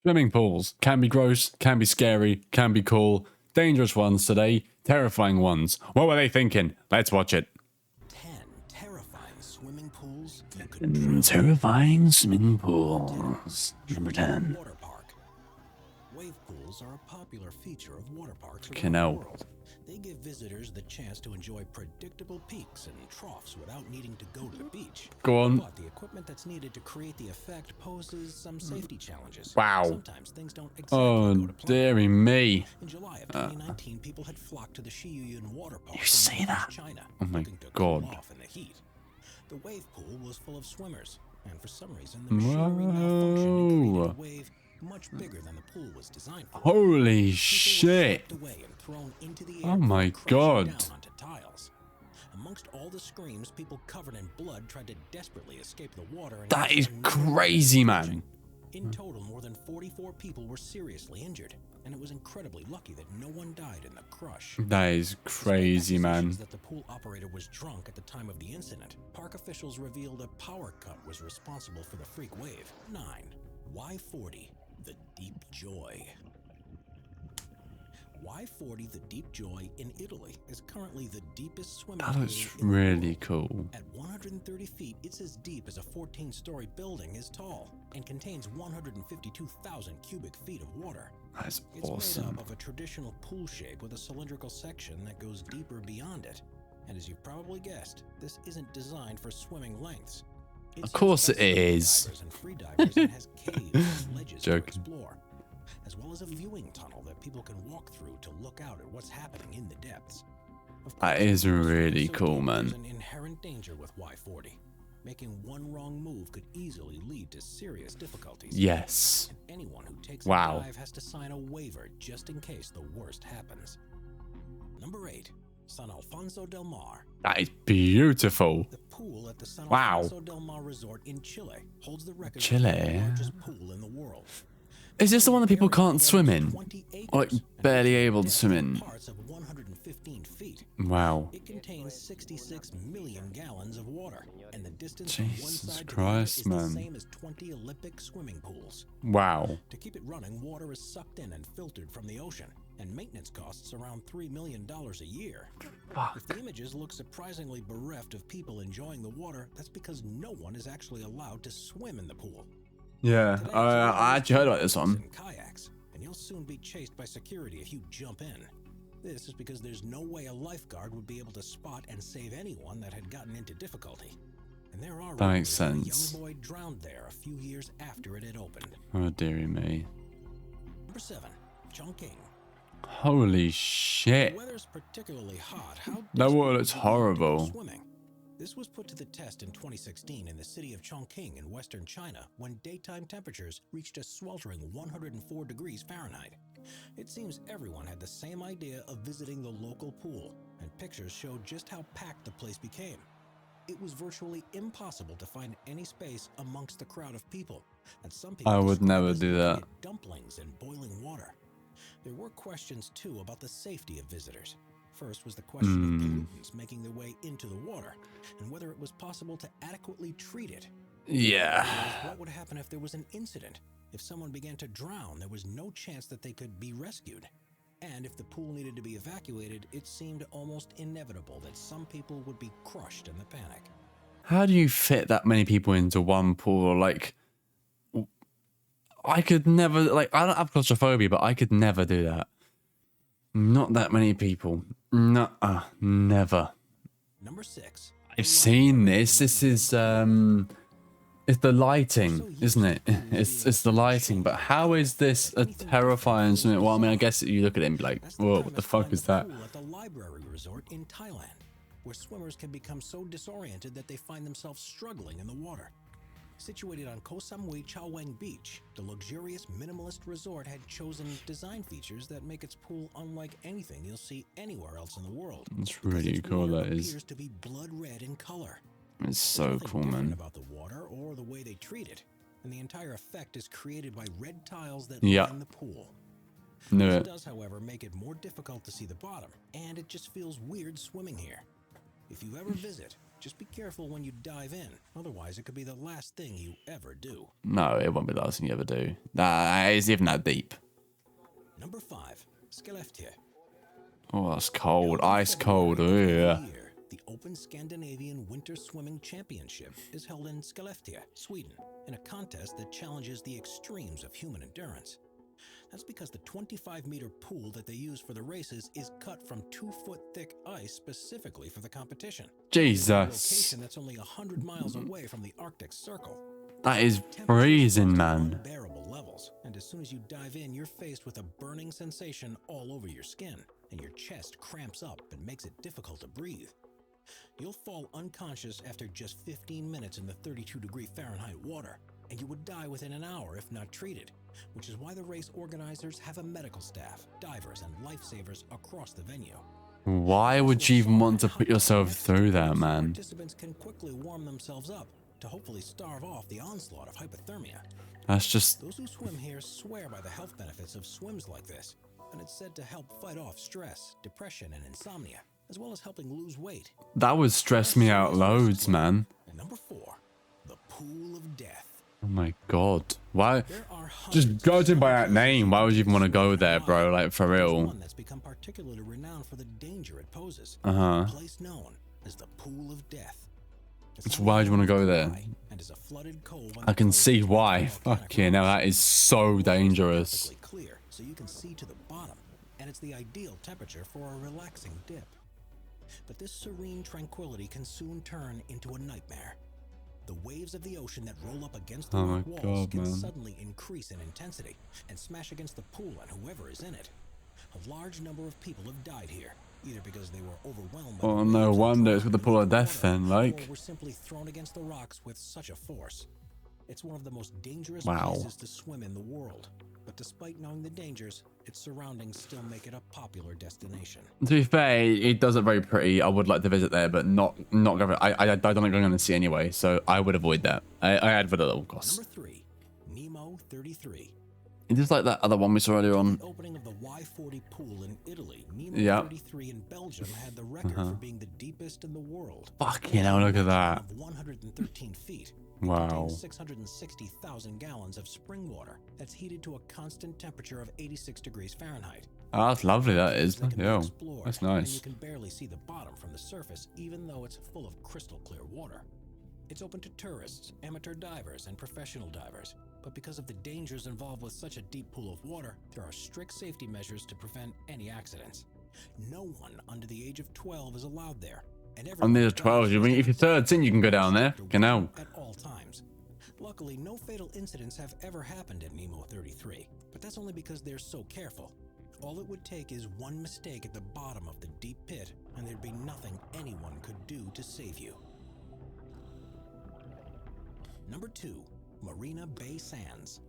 Swimming pools can be gross, can be scary, can be cool. Dangerous ones today, terrifying ones. What were they thinking? Let's watch it. 10 terrifying swimming pools you could drown. Terrifying swimming pools. Number 10. Water park. Wave pools are a popular feature of water parks around Canal. the world. They give visitors the chance to enjoy predictable peaks and troughs without needing to go to the beach. Go on. But the equipment that's needed to create the effect poses some safety challenges. Wow. Sometimes things don't exactly Oh, go to plan. dearie me. In July of 2019, people had flocked to the Shiyuyan water park You say in that? China, Oh my looking to cool God. off in the heat. The wave pool was full of swimmers, and for some reason, the machinery malfunctioned and created a wave much bigger than the pool was designed for. Holy People shit. were swept away and thrown into the Oh air, my crashing God. down onto tiles. Amongst all the screams, people covered in blood tried to desperately escape the water. And That is no crazy, man. In total, more than 44 people were seriously injured, and it was incredibly lucky that no one died in the crush. That is crazy, man. That the pool operator was drunk at the time of the incident. Park officials revealed a power cut was responsible for the freak wave. 9. Y40, the Deep Joy. Y40, the Deep Joy in Italy, is currently the deepest swimming That pool looks in the really world. cool. At 130 feet, it's as deep as a 14-story building is tall and contains 152,000 cubic feet of water. That's It's made awesome. up of a traditional pool shape with a cylindrical section that goes deeper beyond it. And as you've probably guessed, this isn't designed for swimming lengths. It's Of course used by it scuba is. divers and free divers and has caves and ledges to Joking. explore, as well as a viewing tunnel that people can walk through to look out at what's happening in the depths. Of That course, is because really so cool, deep, man. There's an inherent danger with Y40. Making one wrong move could easily lead to serious difficulties. Yes. Anyone who takes Wow. a dive has to sign a waiver just in case the worst happens. Number 8, San Alfonso Del Mar. That is beautiful. The pool at the San Wow. Alfonso Del Mar Resort in Chile holds the record Chile? for the largest pool in the world. Is this the one that people can't swim in? 20 acres Or like and barely reaches able to depths swim in in? parts of 115 feet. Wow. It contains 66 million gallons of water, and the distance from one Jesus side Christ, to the other is man. the same as 20 Olympic swimming pools. Wow. To keep it running, water is sucked in and filtered from the ocean, and maintenance costs around $3 million a year. If the images look surprisingly bereft of people enjoying the water, that's because no one is actually allowed to swim in the pool. Yeah, Today, I actually heard about this boats one. and kayaks, and you'll soon be chased by security if you jump in. This is because there's no way a lifeguard would be able to spot and save anyone that had gotten into difficulty. And there are That makes rumors that sense. a young boy drowned there a few years after it had opened. Oh, dearie me. Number 7, Chongqing. Holy The shit. weather's particularly hot. How That water desperate looks would you be to go horrible. swimming? This was put to the test in 2016 in the city of Chongqing in western China when daytime temperatures reached a sweltering 104 degrees Fahrenheit. It seems everyone had the same idea of visiting the local pool, and pictures showed just how packed the place became. It was virtually impossible to find any space amongst the crowd of people, and some people I would described never this do looking that. at dumplings and boiling water. There were questions too about the safety of visitors. First was the question of pollutants making their way into the water, and whether it was possible to adequately treat it. Yeah. What would happen if there was an incident? If someone began to drown, there was no chance that they could be rescued. And if the pool needed to be evacuated, it seemed almost inevitable that some people would be crushed in the panic. How do you fit that many people into one pool? Like, I could never, like, I don't have claustrophobia, but I could never do that. Not that many people. Never. Number 6. I've seen this. This is, it's the lighting, isn't it? It's the lighting. But how is this a terrifying swimming? Well, I mean, I guess you look at it and be like, That's whoa, what premise the fuck behind is the that? pool at the Library Resort in Thailand, where swimmers can become so disoriented that they find themselves struggling in the water. Situated on Koh Samui Chao Wang Beach, the luxurious minimalist resort had chosen design features that make its pool unlike anything you'll see anywhere else in the world. It's because really its cool, water that is. appears to be blood red in color. It's so Nothing cool, different man. about the water or the way they treat it, and the entire effect is created by red tiles that Yeah. line the pool. Knew This it. does, however, make it more difficult to see the bottom, and it just feels weird swimming here. If you ever visit, just be careful when you dive in. Otherwise, it could be the last thing you ever do. No, it won't be the last thing you ever do. That is even that deep. Number 5, Skellefteå. Oh, that's cold. Ice cold. Every Yeah. year, the Open Scandinavian Winter Swimming Championship is held in Skellefteå, Sweden, in a contest that challenges the extremes of human endurance. That's because the 25-meter pool that they use for the races is cut from 2-foot thick ice specifically for the competition. A Jesus. location that's only 100 miles away from the Arctic Circle. That is Temperatures freezing, rise to man. unbearable levels, and as soon as you dive in, you're faced with a burning sensation all over your skin, and your chest cramps up and makes it difficult to breathe. You'll fall unconscious after just 15 minutes in the 32-degree Fahrenheit water, and you would die within an hour if not treated, which is why the race organizers have a medical staff, divers, and lifesavers across the venue. Why would you even want to put yourself through that, man? Participants can quickly warm themselves up to hopefully starve off the onslaught of hypothermia. That's just... Those who swim here swear by the health benefits of swims like this, and it's said to help fight off stress, depression, and insomnia, as well as helping lose weight. That would stress me out loads, man. And number 4, the Pool of Death. Oh my god. Why? There are Just hundreds judging of by that name, why would you even want to go there, bro? Like, for There's real. one that's become particularly renowned for the danger it poses. Uh-huh. A place known as the Pool of Death. It's So why would you want to go there? and is a flooded cove on I the can coast see of why. volcanic Fucking hell, rocks. that is so dangerous. Perfectly clear, so you can see to the bottom, and it's the ideal temperature for a relaxing dip. But this serene tranquility can soon turn into a nightmare. The waves of the ocean that roll up against the Oh rock my walls God, can man. suddenly increase in intensity and smash against the pool and whoever is in it. A large number of people have died here, either because they were overwhelmed by Oh, the no waves and wonder it's drowned with the pool of beneath death water, then, like. or were simply thrown against the rocks with such a force. It's one of the most dangerous Wow. places to swim in the world. But despite knowing the dangers, its surroundings still make it a popular destination. To be fair, it does look very pretty. I would like to visit there, but not go. I don't like going on the sea anyway, so I would avoid that. I avoid it at all costs. Number 3, Nemo 33. It is like that other one we saw earlier on. The opening of the Y40 pool in Italy, Nemo Yeah. 33 in Belgium had the record for being the deepest in the world. Fucking hell, look at that. Of 113 feet. Wow. Contains 660,000 gallons of spring water that's heated to a constant temperature of 86 degrees Fahrenheit. Oh, that's lovely, that is. They can be Yeah, explored, that's And you nice. can barely see the bottom from the surface, even though it's full of crystal clear water. It's open to tourists, amateur divers, and professional divers. But because of the dangers involved with such a deep pool of water, there are strict safety measures to prevent any accidents. No one under the age of 12 is allowed there. And everyone Under who 12, dives you mean if you're 13, you can go down there? Fucking hell. at all times. Luckily, no fatal incidents have ever happened at Nemo 33, but that's only because they're so careful. All it would take is one mistake at the bottom of the deep pit, and there'd be nothing anyone could do to save you. Number 2, Marina Bay Sands.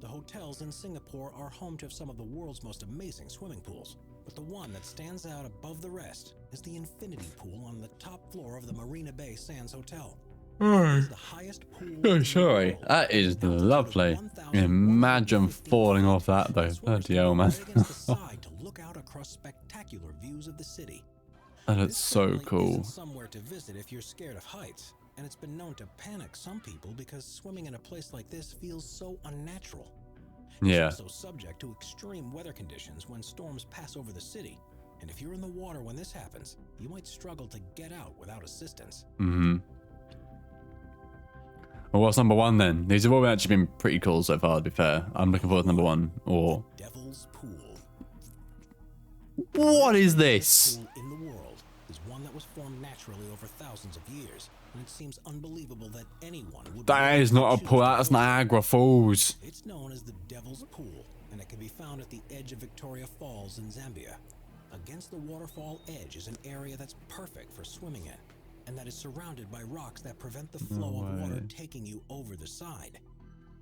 The hotels in Singapore are home to some of the world's most amazing swimming pools, but the one that stands out above the rest is the infinity pool on the top floor of the Marina Bay Sands Hotel. It's the highest pool in the Sorry, world, that is with an altitude of lovely. 1,115 Imagine falling off that though. Swimmers Bloody can hell, look man. right against the side to look out across spectacular views of the city. That is This so certainly cool. isn't somewhere to visit if you're scared of heights, and it's been known to panic some people because swimming in a place like this feels so unnatural. Yeah. It's also subject to extreme weather conditions when storms pass over the city, and if you're in the water when this happens, you might struggle to get out without assistance. Mm-hmm. Well, what's number 1 then? These have all actually been pretty cool so far, to be fair. I'm looking forward to number 1. Or Devil's Pool. what is this? Pool in the world is one that was formed naturally over thousands of years, and it seems unbelievable that anyone would. That is not a choose pool. to That's go there. Niagara Falls. It's known as the Devil's Pool, and it can be found at the edge of Victoria Falls in Zambia. Against the waterfall edge is an area that's perfect for swimming in, and that is surrounded by rocks that prevent the flow of water taking you over the side.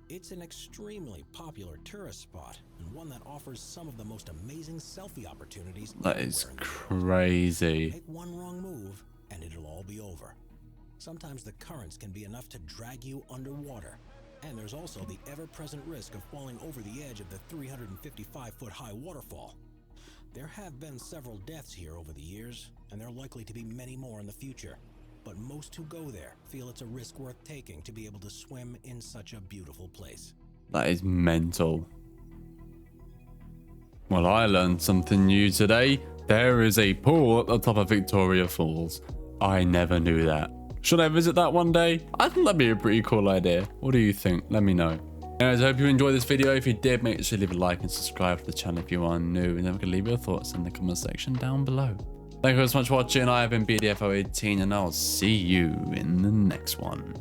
It's an extremely popular tourist spot, and one that offers some of the most amazing selfie opportunities That is anywhere in the world. crazy. Make one wrong move, and it'll all be over. Sometimes the currents can be enough to drag you underwater, and there's also the ever-present risk of falling over the edge of the 355-foot high waterfall. There have been several deaths here over the years, and there are likely to be many more in the future. But most who go there feel it's a risk worth taking to be able to swim in such a beautiful place. That is mental. Well, I learned something new today. There is a pool at the top of Victoria Falls. I never knew that. Should I visit that one day? I think that'd be a pretty cool idea. What do you think? Let me know. Anyways, I hope you enjoyed this video. If you did, make sure to leave a like and subscribe to the channel if you are new. And then we can leave your thoughts in the comment section down below. Thank you so much for watching. I have been BDFO18 and I'll see you in the next one.